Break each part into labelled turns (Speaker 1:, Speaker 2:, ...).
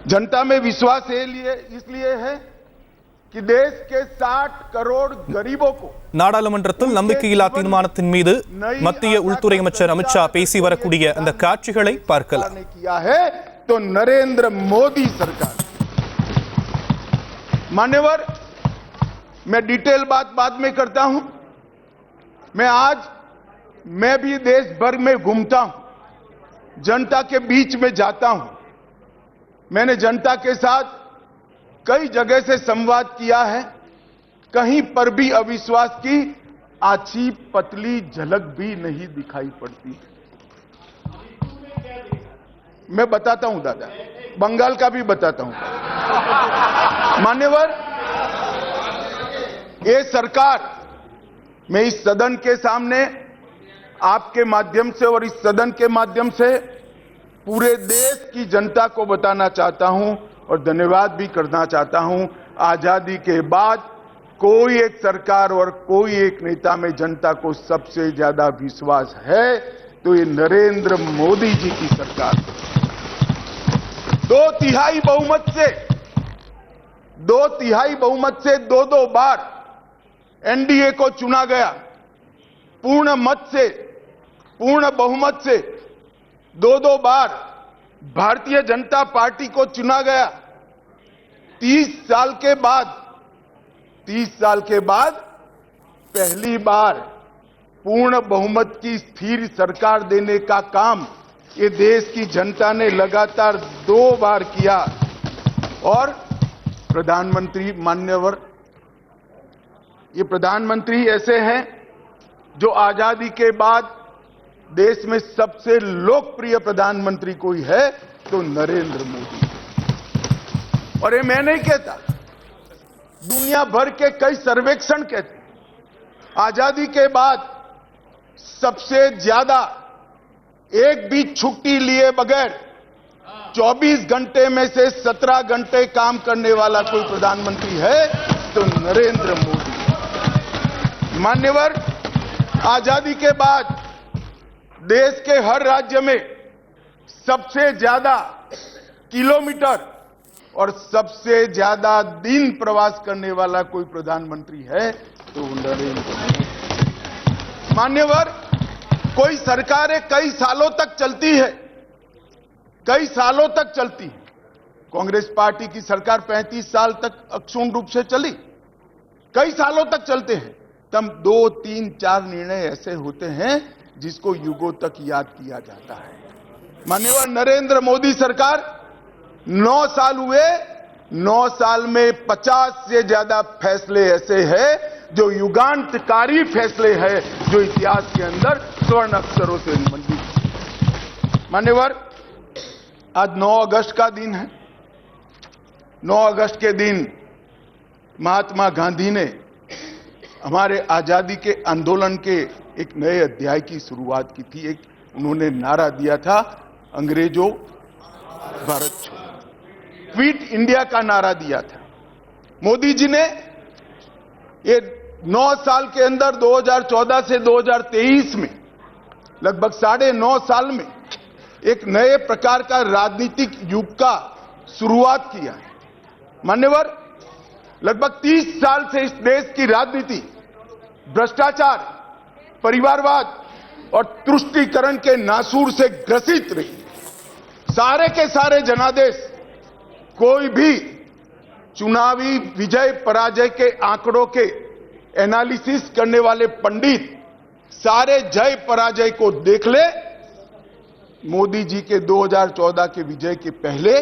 Speaker 1: जनता में विश्वास इसलिए है कि देश के 60 करोड़ गरीबों को
Speaker 2: நாடாளுமன்றத்தில் நம்பிக்கையில்லா தீர்மானத்தின் மீது மத்திய உள்துறை அமைச்சர் அமித்ஷா பேசி வரக்கூடிய அந்த காட்சிகளை பார்க்கலாம்.
Speaker 1: किया है तो नरेंद्र मोदी सरकार. मान्यवर, मैं डिटेल बात बाद में करता हूं. मैं भी देश भर में घूमता हूं, जनता के बीच में जाता हूं. मैंने जनता के साथ कई जगह से संवाद किया है. कहीं पर भी अविश्वास की आछी पतली झलक भी नहीं दिखाई पड़ती. मैं बताता हूं दादा, बंगाल का भी बताता हूं. मान्यवर, ये सरकार, मैं इस सदन के सामने आपके माध्यम से और इस सदन के माध्यम से पूरे देश की जनता को बताना चाहता हूं और धन्यवाद भी करना चाहता हूं. आजादी के बाद कोई एक सरकार और कोई एक नेता में जनता को सबसे ज्यादा विश्वास है तो ये नरेंद्र मोदी जी की सरकार. 2/3 बहुमत से दो बार एनडीए को चुना गया. पूर्ण बहुमत से दो बार भारतीय जनता पार्टी को चुना गया. 30 साल के बाद पहली बार पूर्ण बहुमत की स्थिर सरकार देने का काम ये देश की जनता ने लगातार 2 बार किया. और प्रधानमंत्री, मान्यवर, ये प्रधानमंत्री ऐसे हैं जो आजादी के बाद देश में सबसे लोकप्रिय प्रधानमंत्री कोई है तो नरेंद्र मोदी. और ये मैं नहीं कहता, दुनिया भर के कई सर्वेक्षण कहते हैं आजादी के बाद सबसे ज्यादा एक भी छुट्टी लिए बगैर 24 घंटे में से 17 घंटे काम करने वाला कोई प्रधानमंत्री है तो नरेंद्र मोदी. मान्यवर, आजादी के बाद देश के हर राज्य में सबसे ज्यादा किलोमीटर और सबसे ज्यादा दिन प्रवास करने वाला कोई प्रधानमंत्री है तो नरेंद्र मोदी. मान्यवर, कोई सरकारें कई सालों तक चलती है. कांग्रेस पार्टी की सरकार 35 साल तक अक्षुण्ण रूप से चली. कई सालों तक चलते हैं. तब 2, 3, 4 निर्णय ऐसे होते हैं जिसको युगों तक याद किया जाता है. माननीय नरेंद्र मोदी सरकार 9 साल हुए. 9 साल में 50 से ज्यादा फैसले ऐसे हैं जो युगांतकारी फैसले हैं, जो इतिहास के अंदर स्वर्ण अक्षरों से मंडित. मान्यवर, आज 9 अगस्त का दिन है. 9 अगस्त के दिन महात्मा गांधी ने हमारे आजादी के आंदोलन के एक नए अध्याय की शुरुआत की थी. उन्होंने नारा दिया था, अंग्रेजों भारत छोड़ो. क्विट इंडिया का नारा दिया था. मोदी जी ने ये 9 साल के अंदर 2014 से 2023 में लगभग 9.5 साल में एक नए प्रकार का राजनीतिक युग का शुरुआत किया है. मान्यवर, लगभग 30 साल से इस देश की राजनीति भ्रष्टाचार, परिवारवाद और तुष्टीकरण के नासूर से ग्रसित रही. सारे के सारे जनादेश, कोई भी चुनावी विजय पराजय के आंकड़ों के एनालिसिस करने वाले पंडित सारे जय पराजय को देख ले. मोदी जी के 2014 के विजय के पहले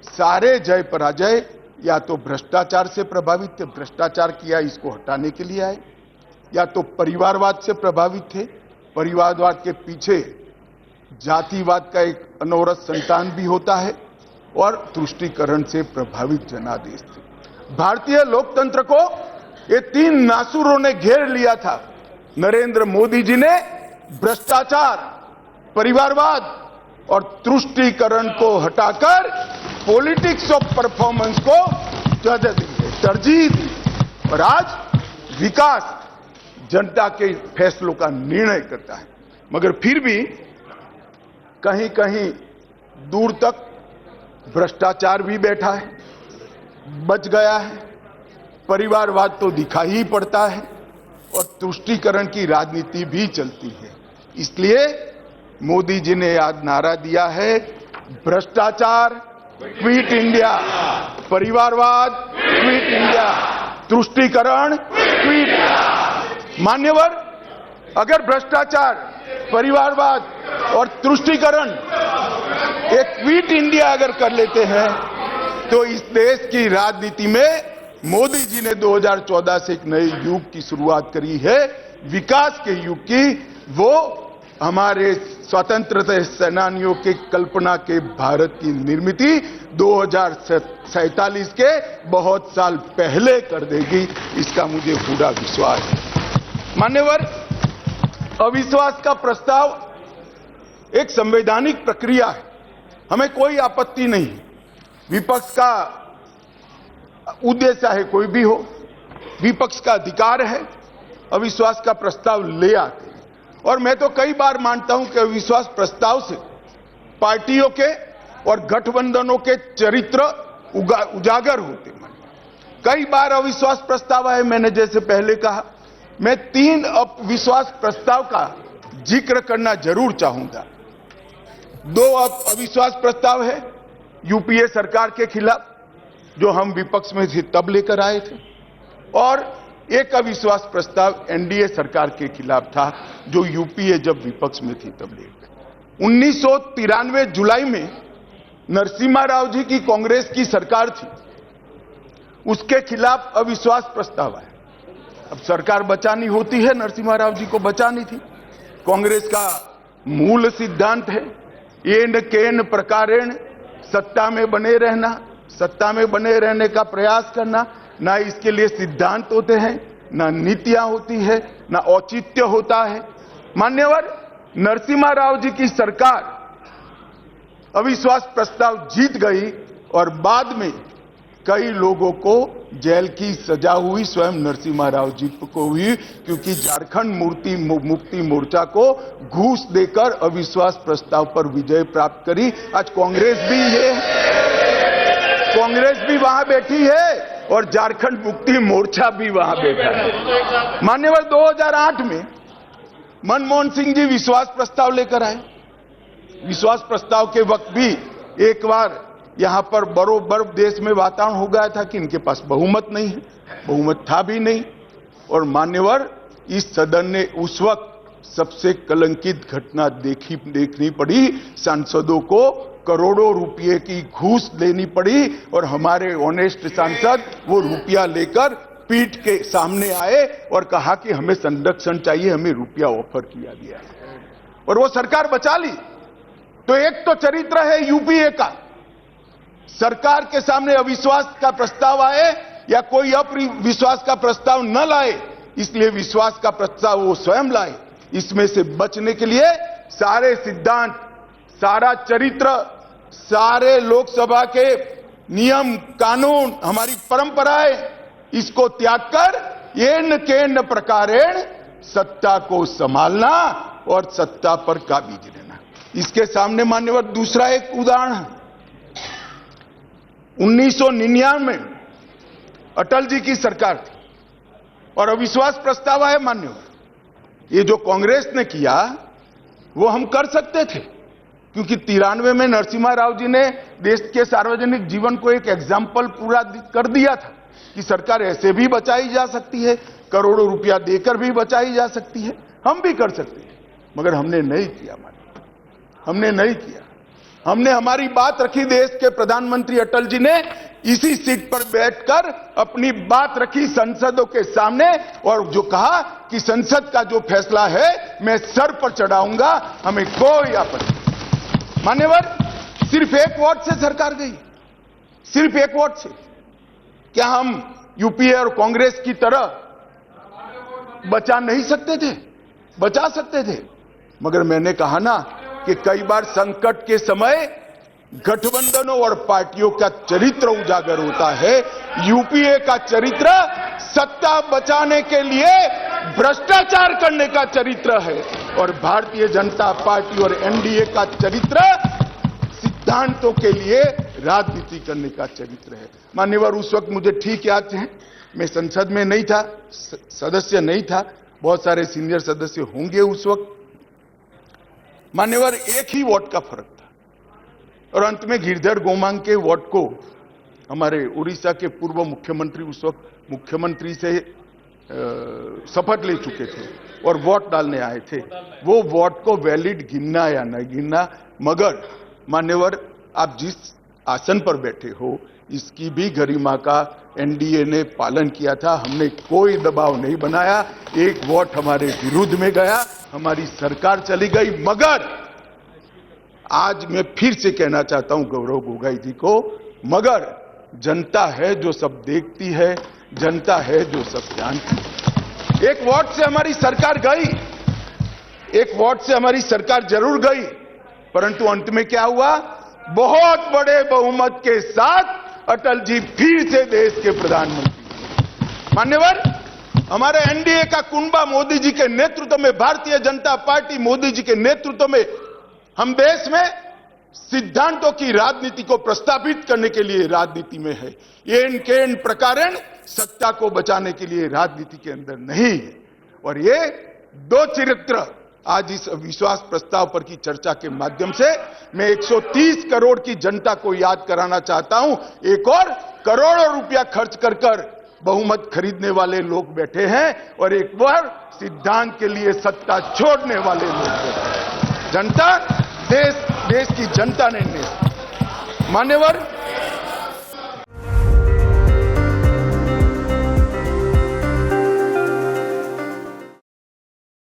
Speaker 1: सारे जय पराजय या तो भ्रष्टाचार से प्रभावित थे, भ्रष्टाचार किया इसको हटाने के लिए आए, या तो परिवारवाद से प्रभावित थे, परिवारवाद के पीछे जातिवाद का एक अनवरत संतान भी होता है, और तुष्टीकरण से प्रभावित जनादेश थे. भारतीय लोकतंत्र को ये 3 नासूरों ने घेर लिया था. नरेंद्र मोदी जी ने भ्रष्टाचार, परिवारवाद और तुष्टीकरण को हटाकर पॉलिटिक्स ऑफ परफॉर्मेंस को तरजीह दी. और आज विकास जनता के फैसलों का निर्णय करता है. मगर फिर भी कहीं कहीं दूर तक भ्रष्टाचार भी बैठा है, बच गया है, परिवारवाद तो दिखाई ही पड़ता है और तुष्टीकरण की राजनीति भी चलती है। इसलिए मोदी जी ने आज नारा दिया है, भ्रष्टाचार क्विट इंडिया, परिवारवाद क्विट इंडिया, तुष्टीकरण क्विट इंडिया। मान्यवर, अगर भ्रष्टाचार, परिवारवाद और तुष्टीकरण एक क्विट इंडिया अगर कर लेते हैं तो इस देश की राजनीति में मोदी जी ने 2014 से एक नए युग की शुरुआत करी है, विकास के युग की। वो हमारे स्वतंत्रता सेनानियों के कल्पना के भारत की निर्मित 2047 के बहुत साल पहले कर देगी, इसका मुझे पूरा विश्वास है। मान्यवर, अविश्वास का प्रस्ताव एक संवैधानिक प्रक्रिया है, हमें कोई आपत्ति नहीं। विपक्ष का उद्देश्य है कोई भी हो, विपक्ष का अधिकार है अविश्वास का प्रस्ताव ले आते हैं। और मैं तो कई बार मानता हूं कि अविश्वास प्रस्ताव से पार्टियों के और गठबंधनों के चरित्र उजागर होते हैं। कई बार अविश्वास प्रस्ताव आए, मैंने जैसे पहले कहा, मैं 3 अविश्वास प्रस्ताव का जिक्र करना जरूर चाहूंगा। 2 अविश्वास प्रस्ताव है यूपीए सरकार के खिलाफ, जो हम विपक्ष में थे तब लेकर आए थे, और एक अविश्वास प्रस्ताव एनडीए सरकार के खिलाफ था, जो यूपीए जब विपक्ष में थी तब लेकर। 1993 जुलाई में नरसिम्हा राव जी की कांग्रेस की सरकार थी, उसके खिलाफ अविश्वास प्रस्ताव आया। अब सरकार बचानी होती है, नरसिम्हा राव जी को बचानी थी। कांग्रेस का मूल सिद्धांत है येन केन प्रकारेण सत्ता में बने रहना, सत्ता में बने रहने का प्रयास करना। ना इसके लिए सिद्धांत होते हैं, ना नीतियां होती है, ना औचित्य होता है। मान्यवर, नरसिम्हा राव जी की सरकार अविश्वास प्रस्ताव जीत गई और बाद में कई लोगों को जेल की सजा हुई, स्वयं नरसिम्हा राव जी को हुई, क्योंकि झारखंड मुक्ति मोर्चा को घूस देकर अविश्वास प्रस्ताव पर विजय प्राप्त करी। आज कांग्रेस भी है, कांग्रेस भी वहां बैठी है और झारखंड मुक्ति मोर्चा भी वहां बैठा है। मान्यवर, 2008 में मनमोहन सिंह जी विश्वास प्रस्ताव लेकर आए। विश्वास प्रस्ताव के वक्त भी एक बार यहां पर बरोबर देश में वातावरण हो गया था कि इनके पास बहुमत नहीं है, बहुमत था भी नहीं। और मान्यवर, इस सदन ने उस वक्त सबसे कलंकित घटना देखनी पड़ी, सांसदों को करोड़ों रुपए की घूस लेनी पड़ी और हमारे ऑनेस्ट सांसद वो रुपया लेकर पीठ के सामने आए और कहा कि हमें संरक्षण चाहिए, हमें रुपया ऑफर किया गया और वो सरकार बचा ली। तो एक तो चरित्र है यूपीए का, सरकार के सामने अविश्वास का प्रस्ताव आए या कोई अविश्वास का प्रस्ताव न लाए, इसलिए विश्वास का प्रस्ताव वो स्वयं लाए। इसमें से बचने के लिए सारे सिद्धांत, सारा चरित्र, सारे लोकसभा के नियम कानून, हमारी परंपराएं, इसको त्याग कर येन केन प्रकारेण सत्ता को संभालना और सत्ता पर काबिज रहना। इसके सामने मान्यवर दूसरा एक उदाहरण, 1999 में अटल जी की सरकार थी और अविश्वास प्रस्ताव आया। मान्यवर, ये जो कांग्रेस ने किया वो हम कर सकते थे, क्योंकि 93 में नरसिम्हा राव जी ने देश के सार्वजनिक जीवन को एक एग्जाम्पल पूरा कर दिया था कि सरकार ऐसे भी बचाई जा सकती है, करोड़ों रुपया देकर भी बचाई जा सकती है, हम भी कर सकते हैं। मगर हमने नहीं किया, हमने नहीं किया। हमने हमारी बात रखी, देश के प्रधानमंत्री अटल जी ने इसी सीट पर बैठकर अपनी बात रखी संसदों के सामने और जो कहा कि संसद का जो फैसला है मैं सर पर चढ़ाऊंगा, हमें कोई आपत्ति नहीं। मान्यवर, सिर्फ एक वोट से सरकार गई, सिर्फ एक वोट से। क्या हम यूपीए और कांग्रेस की तरह बचा नहीं सकते थे? बचा सकते थे, मगर मैंने कहा ना कि कई बार संकट के समय गठबंधनों और पार्टियों का चरित्र उजागर होता है। यूपीए का चरित्र सत्ता बचाने के लिए भ्रष्टाचार करने का चरित्र है और भारतीय जनता पार्टी और एनडीए का चरित्र सिद्धांतों के लिए राजनीति करने का चरित्र है। मान्यवर, उस वक्त मुझे ठीक याद है, मैं संसद में नहीं था, सदस्य नहीं था, बहुत सारे सीनियर सदस्य होंगे उस वक्त। मान्यवर, एक ही वोट का फर्क था और अंत में गिरधर गोमांग के वोट को हमारे उड़ीसा के पूर्व मुख्यमंत्री उस वक्त मुख्यमंत्री से शपथ ले चुके थे और वोट डालने आए थे। वो वोट को वैलिड गिनना या न गिनना, मगर मान्यवर, आप जिस आसन पर बैठे हो इसकी भी गरिमा का एनडीए ने पालन किया था। हमने कोई दबाव नहीं बनाया, एक वोट हमारे विरुद्ध में गया, हमारी सरकार चली गई। मगर आज मैं फिर से कहना चाहता हूं गौरव गोगोई जी को, मगर जनता है जो सब देखती है, जनता है जो सब जानती है। एक वोट से हमारी सरकार गई, एक वोट से हमारी सरकार जरूर गई, परंतु अंत में क्या हुआ? बहुत बड़े बहुमत के साथ अटल जी फिर से देश के प्रधानमंत्री। मान्यवर, हमारे एनडीए का कुनबा मोदी जी के नेतृत्व में, भारतीय जनता पार्टी मोदी जी के नेतृत्व में हम देश में सिद्धांतों की राजनीति को प्रस्तावित करने के लिए राजनीति में है। येन केन प्रकारेण सत्ता को बचाने के लिए राजनीति के अंदर नहीं है। और ये दो चरित्र आज इस विश्वास प्रस्ताव पर की चर्चा के माध्यम से मैं 130 करोड़ की जनता को याद कराना चाहता हूं। एक और करोड़ों रुपया खर्च कर बहुमत खरीदने वाले लोग बैठे हैं और एक बार सिद्धांत के लिए सत्ता छोड़ने वाले लोग बैठे हैं। जनता, देश की जनता ने मान्यवर,